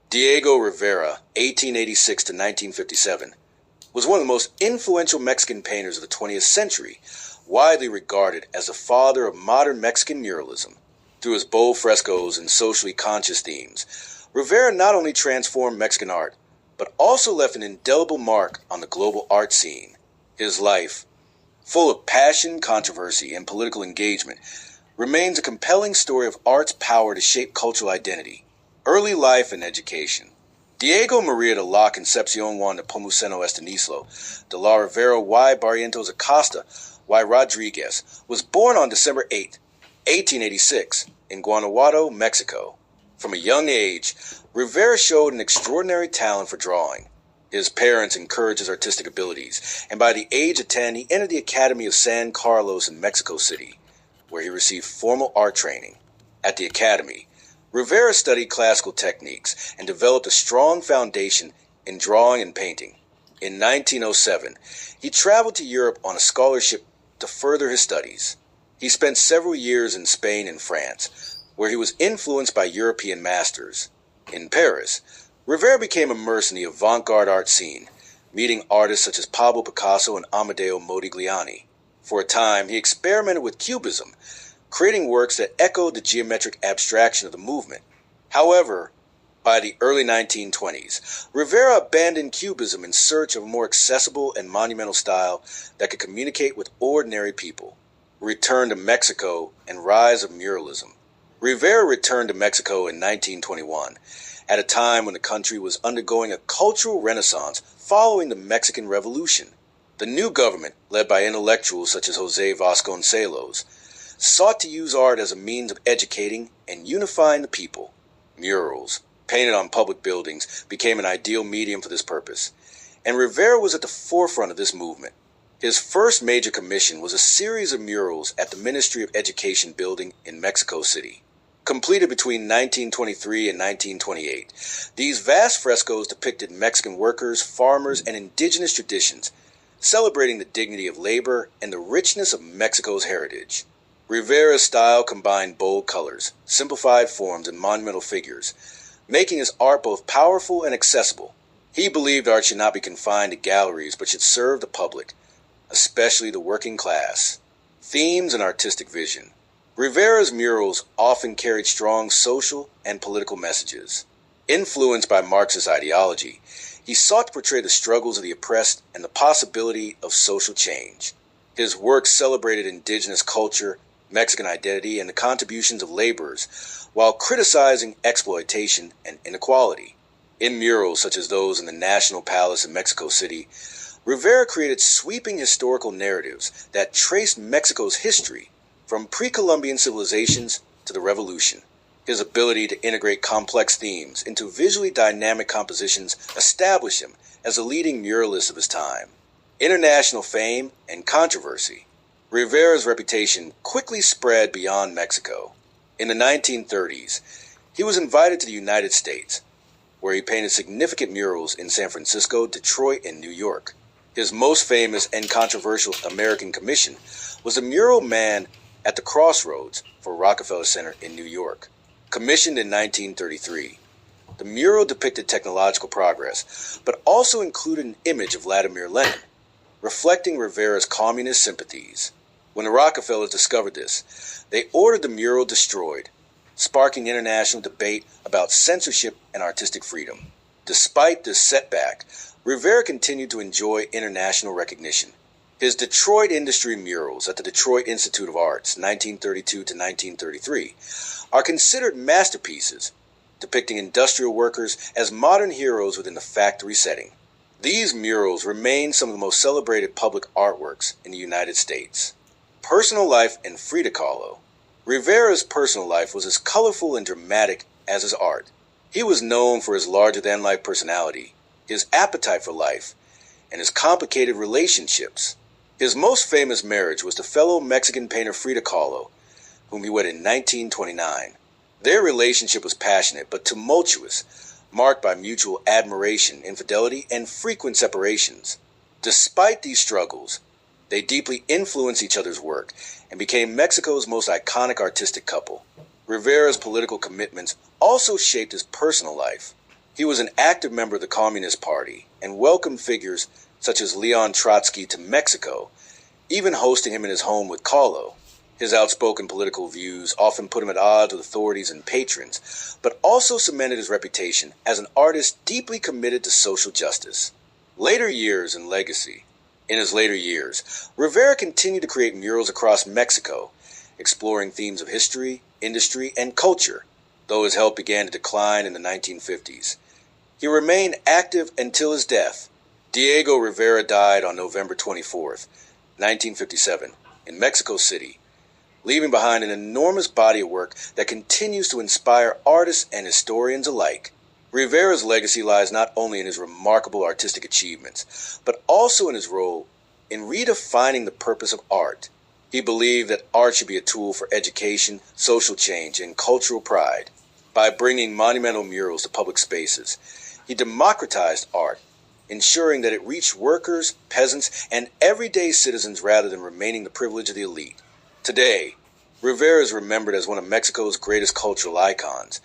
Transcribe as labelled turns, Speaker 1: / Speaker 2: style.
Speaker 1: Diego Rivera, 1886 to 1957, was one of the most influential Mexican painters of the 20th century, widely regarded as the father of modern Mexican muralism. Through his bold frescoes and socially conscious themes, Rivera not only transformed Mexican art, but also left an indelible mark on the global art scene. His life, full of passion, controversy, and political engagement, remains a compelling story of art's power to shape cultural identity. Early life and education. Diego Maria de la Concepcion Juan Nepomuceno Estanislao de la Rivera y Barrientos Acosta y Rodriguez was born on December 8, 1886, in Guanajuato, Mexico. From a young age, Rivera showed an extraordinary talent for drawing. His parents encouraged his artistic abilities, and by the age of 10, he entered the Academy of San Carlos in Mexico City, where he received formal art training. At the Academy, Rivera studied classical techniques and developed a strong foundation in drawing and painting. In 1907, he traveled to Europe on a scholarship to further his studies. He spent several years in Spain and France, where he was influenced by European masters. In Paris, Rivera became immersed in the avant-garde art scene, meeting artists such as Pablo Picasso and Amadeo Modigliani. For a time, he experimented with Cubism, creating works that echoed the geometric abstraction of the movement. However, by the early 1920s, Rivera abandoned Cubism in search of a more accessible and monumental style that could communicate with ordinary people. Return to Mexico and rise of muralism. Rivera returned to Mexico in 1921, at a time when the country was undergoing a cultural renaissance following the Mexican Revolution. The new government, led by intellectuals such as Jose Vasconcelos, sought to use art as a means of educating and unifying the people. Murals, painted on public buildings, became an ideal medium for this purpose, and Rivera was at the forefront of this movement. His first major commission was a series of murals at the Ministry of Education building in Mexico City. Completed between 1923 and 1928, these vast frescoes depicted Mexican workers, farmers, and indigenous traditions, celebrating the dignity of labor and the richness of Mexico's heritage. Rivera's style combined bold colors, simplified forms, and monumental figures, making his art both powerful and accessible. He believed art should not be confined to galleries but should serve the public, especially the working class. Themes and artistic vision. Rivera's murals often carried strong social and political messages. Influenced by Marxist ideology, he sought to portray the struggles of the oppressed and the possibility of social change. His works celebrated indigenous culture, Mexican identity, and the contributions of laborers, while criticizing exploitation and inequality. In murals such as those in the National Palace in Mexico City, Rivera created sweeping historical narratives that traced Mexico's history from pre-Columbian civilizations to the Revolution. His ability to integrate complex themes into visually dynamic compositions established him as a leading muralist of his time. International fame and controversy. Rivera's reputation quickly spread beyond Mexico. In the 1930s, he was invited to the United States, where he painted significant murals in San Francisco, Detroit, and New York. His most famous and controversial American commission was a mural man at the Crossroads for Rockefeller Center in New York. Commissioned in 1933, the mural depicted technological progress, but also included an image of Vladimir Lenin, reflecting Rivera's communist sympathies. When the Rockefellers discovered this, they ordered the mural destroyed, sparking international debate about censorship and artistic freedom. Despite this setback, Rivera continued to enjoy international recognition. His Detroit Industry murals at the Detroit Institute of Arts, 1932 to 1933, are considered masterpieces, depicting industrial workers as modern heroes within the factory setting. These murals remain some of the most celebrated public artworks in the United States. Personal life and Frida Kahlo. Rivera's personal life was as colorful and dramatic as his art. He was known for his larger-than-life personality, his appetite for life, and his complicated relationships. His most famous marriage was to fellow Mexican painter Frida Kahlo, whom he wedded in 1929. Their relationship was passionate but tumultuous, marked by mutual admiration, infidelity, and frequent separations. Despite these struggles, they deeply influenced each other's work and became Mexico's most iconic artistic couple. Rivera's political commitments also shaped his personal life. He was an active member of the Communist Party and welcomed figures such as Leon Trotsky to Mexico, even hosting him in his home with Kahlo. His outspoken political views often put him at odds with authorities and patrons, but also cemented his reputation as an artist deeply committed to social justice. Later years and legacy. In his later years, Rivera continued to create murals across Mexico, exploring themes of history, industry, and culture, though his health began to decline in the 1950s. He remained active until his death. Diego Rivera died on November 24th, 1957, in Mexico City, leaving behind an enormous body of work that continues to inspire artists and historians alike. Rivera's legacy lies not only in his remarkable artistic achievements, but also in his role in redefining the purpose of art. He believed that art should be a tool for education, social change, and cultural pride. By bringing monumental murals to public spaces, he democratized art, ensuring that it reached workers, peasants, and everyday citizens rather than remaining the privilege of the elite. Today, Rivera is remembered as one of Mexico's greatest cultural icons,